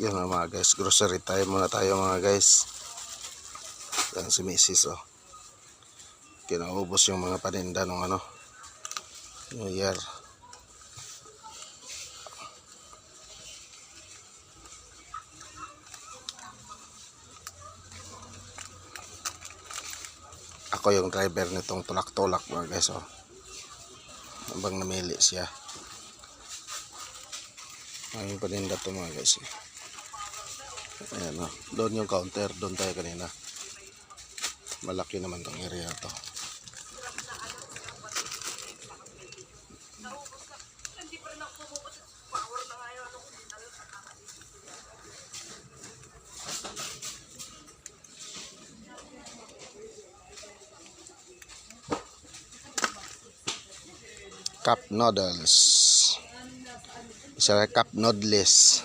Yun na mga guys, grocery time muna tayo mga guys. Yan si Mrs. Oh. Kinaubos yung mga paninda ng ano, New Year. Ako yung driver nitong tulak-tulak mga guys oh. Habang namili siya. Ang paninda to mga guys eh. Ayan oh. Doon yung counter, doon tayo kanina. Malaki naman tong area to. Cup noodles. Isa cup noodles.